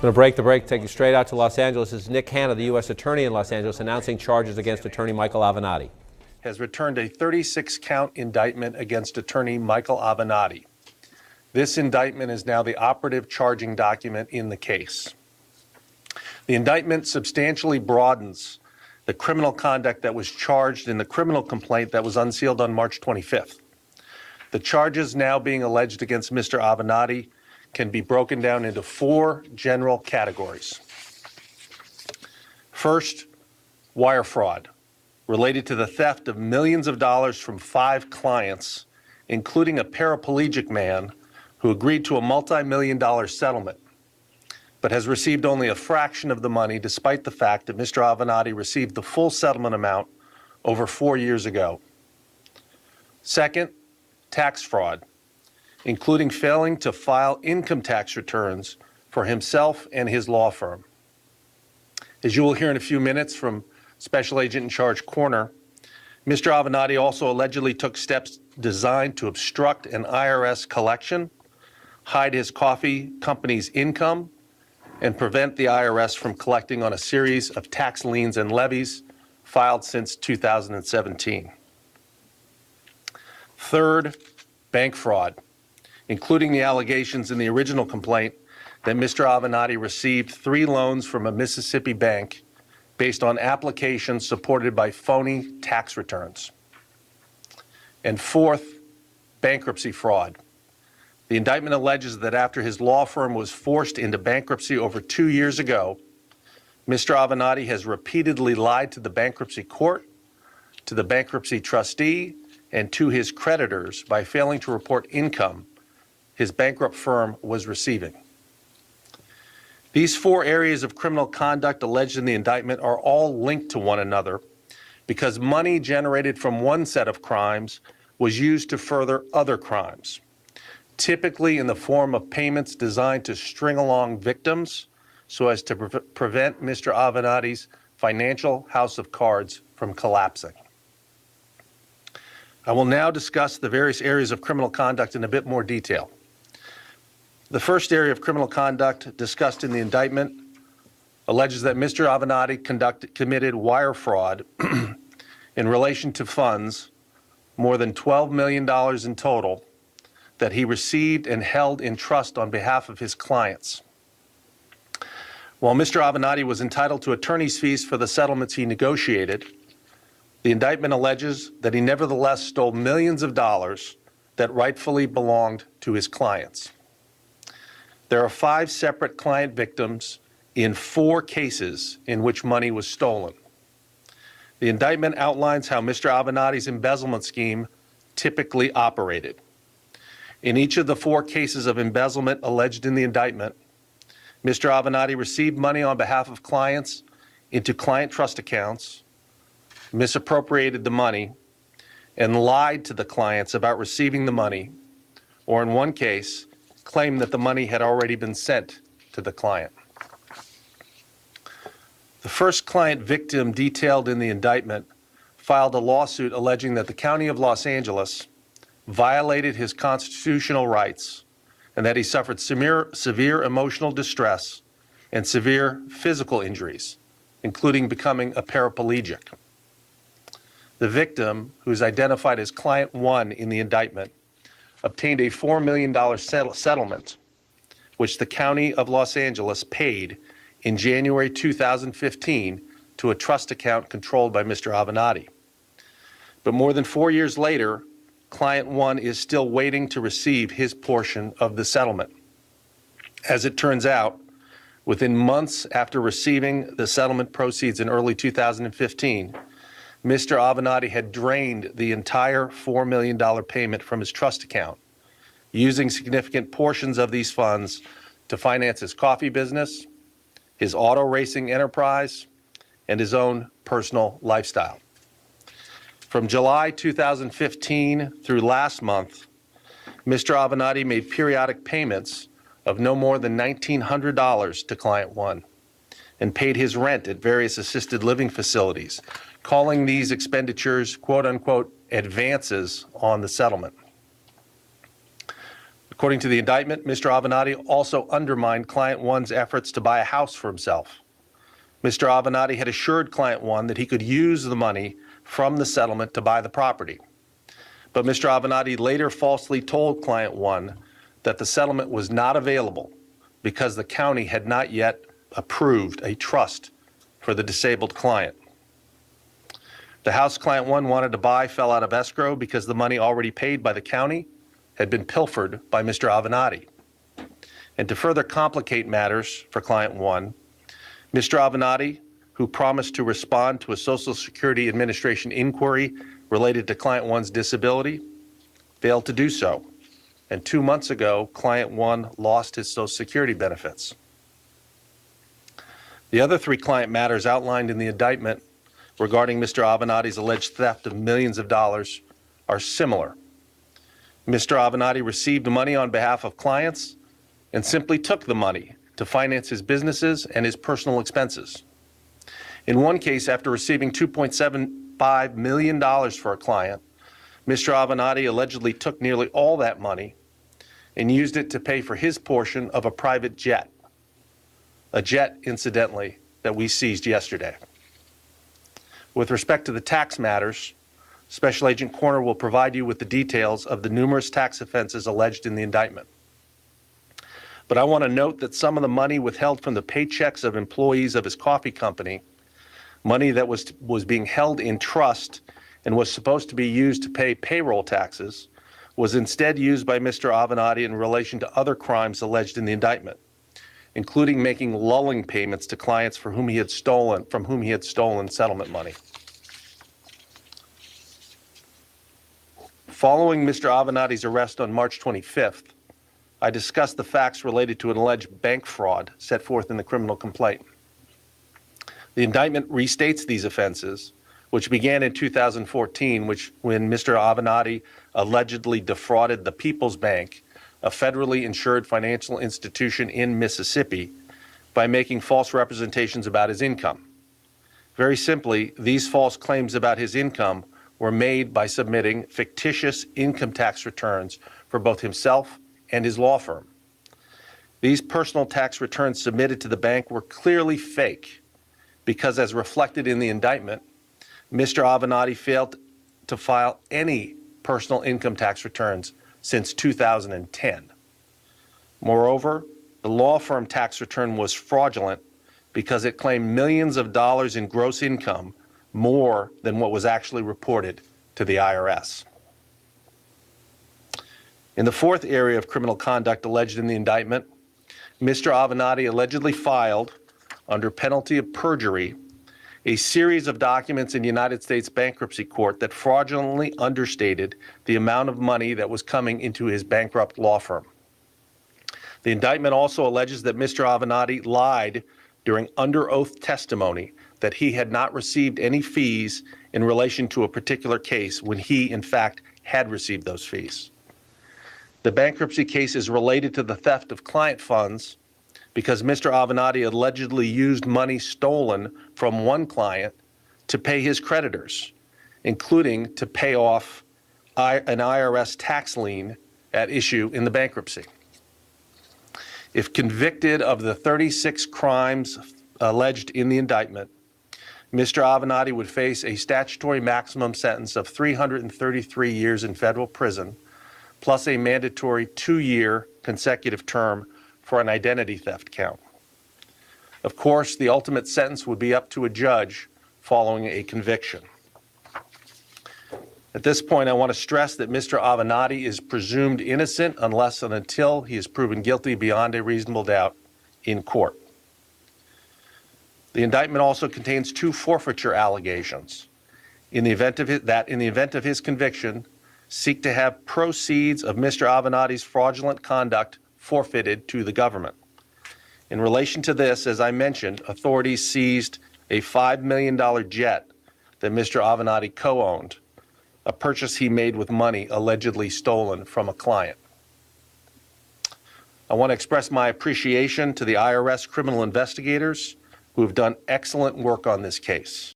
I'm going to break the break, take you straight out to Los Angeles. This is Nick Hanna, the U.S. Attorney in Los Angeles, announcing charges against Attorney Michael Avenatti. Has returned a 36-count indictment against Attorney Michael Avenatti. This indictment is now the operative charging document in the case. The indictment substantially broadens the criminal conduct that was charged in the criminal complaint that was unsealed on March 25th. The charges now being alleged against Mr. Avenatti can be broken down into four general categories. First, wire fraud, related to the theft of millions of dollars from 5 clients, including a paraplegic man who agreed to a multi-million-dollar settlement, but has received only a fraction of the money despite the fact that Mr. Avenatti received the full settlement amount over 4 years ago. Second, tax fraud, including failing to file income tax returns for himself and his law firm. As you will hear in a few minutes from Special Agent in Charge Corner, Mr. Avenatti also allegedly took steps designed to obstruct an IRS collection, hide his coffee company's income, and prevent the IRS from collecting on a series of tax liens and levies filed since 2017. Third, bank fraud, including the allegations in the original complaint that Mr. Avenatti received 3 loans from a Mississippi bank based on applications supported by phony tax returns. And fourth, bankruptcy fraud. The indictment alleges that after his law firm was forced into bankruptcy over 2 years ago, Mr. Avenatti has repeatedly lied to the bankruptcy court, to the bankruptcy trustee, and to his creditors by failing to report income his bankrupt firm was receiving. These 4 areas of criminal conduct alleged in the indictment are all linked to one another because money generated from one set of crimes was used to further other crimes, typically in the form of payments designed to string along victims so as to prevent Mr. Avenatti's financial house of cards from collapsing. I will now discuss the various areas of criminal conduct in a bit more detail. The first area of criminal conduct discussed in the indictment alleges that Mr. Avenatti committed wire fraud in relation to funds, more than $12 million in total, that he received and held in trust on behalf of his clients. While Mr. Avenatti was entitled to attorney's fees for the settlements he negotiated, the indictment alleges that he nevertheless stole millions of dollars that rightfully belonged to his clients. There are 5 separate client victims in 4 cases in which money was stolen. The indictment outlines how Mr. Avenatti's embezzlement scheme typically operated. In each of the 4 cases of embezzlement alleged in the indictment, Mr. Avenatti received money on behalf of clients into client trust accounts, misappropriated the money, and lied to the clients about receiving the money, or in one case, claimed that the money had already been sent to the client. The first client victim detailed in the indictment filed a lawsuit alleging that the County of Los Angeles violated his constitutional rights and that he suffered severe emotional distress and severe physical injuries, including becoming a paraplegic. The victim, who is identified as Client 1 in the indictment, obtained a $4 million settlement, which the County of Los Angeles paid in January 2015 to a trust account controlled by Mr. Avenatti. But more than 4 years later, Client 1 is still waiting to receive his portion of the settlement. As it turns out, within months after receiving the settlement proceeds in early 2015, Mr. Avenatti had drained the entire $4 million payment from his trust account, using significant portions of these funds to finance his coffee business, his auto racing enterprise, and his own personal lifestyle. From July 2015 through last month, Mr. Avenatti made periodic payments of no more than $1,900 to Client 1 and paid his rent at various assisted living facilities, calling these expenditures, quote unquote, advances on the settlement. According to the indictment, Mr. Avenatti also undermined Client 1's efforts to buy a house for himself. Mr. Avenatti had assured Client 1 that he could use the money from the settlement to buy the property. But Mr. Avenatti later falsely told Client 1 that the settlement was not available because the county had not yet approved a trust for the disabled client. The house Client 1 wanted to buy fell out of escrow because the money already paid by the county had been pilfered by Mr. Avenatti. And to further complicate matters for Client 1, Mr. Avenatti, who promised to respond to a Social Security Administration inquiry related to Client 1's disability, failed to do so. And 2 months ago, Client 1 lost his Social Security benefits. The other 3 client matters outlined in the indictment regarding Mr. Avenatti's alleged theft of millions of dollars are similar. Mr. Avenatti received money on behalf of clients and simply took the money to finance his businesses and his personal expenses. In one case, after receiving $2.75 million for a client, Mr. Avenatti allegedly took nearly all that money and used it to pay for his portion of a private jet. A jet, incidentally, that we seized yesterday. With respect to the tax matters, Special Agent Corner will provide you with the details of the numerous tax offenses alleged in the indictment. But I want to note that some of the money withheld from the paychecks of employees of his coffee company, money that was being held in trust and was supposed to be used to pay payroll taxes, was instead used by Mr. Avenatti in relation to other crimes alleged in the indictment, including making lulling payments to clients from whom he had stolen settlement money. Following Mr. Avenatti's arrest on March 25th, I discussed the facts related to an alleged bank fraud set forth in the criminal complaint. The indictment restates these offenses, which began in 2014, when Mr. Avenatti allegedly defrauded the People's Bank, a federally insured financial institution in Mississippi, by making false representations about his income. Very simply, these false claims about his income were made by submitting fictitious income tax returns for both himself and his law firm. These personal tax returns submitted to the bank were clearly fake because, as reflected in the indictment, Mr. Avenatti failed to file any personal income tax returns since 2010. Moreover, the law firm tax return was fraudulent because it claimed millions of dollars in gross income, more than what was actually reported to the IRS. In the fourth area of criminal conduct alleged in the indictment, Mr. Avenatti allegedly filed, under penalty of perjury, a series of documents in the United States Bankruptcy Court that fraudulently understated the amount of money that was coming into his bankrupt law firm. The indictment also alleges that Mr. Avenatti lied during under oath testimony that he had not received any fees in relation to a particular case when he, in fact, had received those fees. The bankruptcy case is related to the theft of client funds because Mr. Avenatti allegedly used money stolen from one client to pay his creditors, including to pay off an IRS tax lien at issue in the bankruptcy. If convicted of the 36 crimes alleged in the indictment, Mr. Avenatti would face a statutory maximum sentence of 333 years in federal prison, plus a mandatory 2-year consecutive term for an identity theft count. Of course, the ultimate sentence would be up to a judge following a conviction. At this point, I want to stress that Mr. Avenatti is presumed innocent unless and until he is proven guilty beyond a reasonable doubt in court. The indictment also contains 2 forfeiture allegations. In the event of his conviction, seek to have proceeds of Mr. Avenatti's fraudulent conduct forfeited to the government. In relation to this, as I mentioned, authorities seized a $5 million jet that Mr. Avenatti co-owned, a purchase he made with money allegedly stolen from a client. I want to express my appreciation to the IRS criminal investigators who have done excellent work on this case.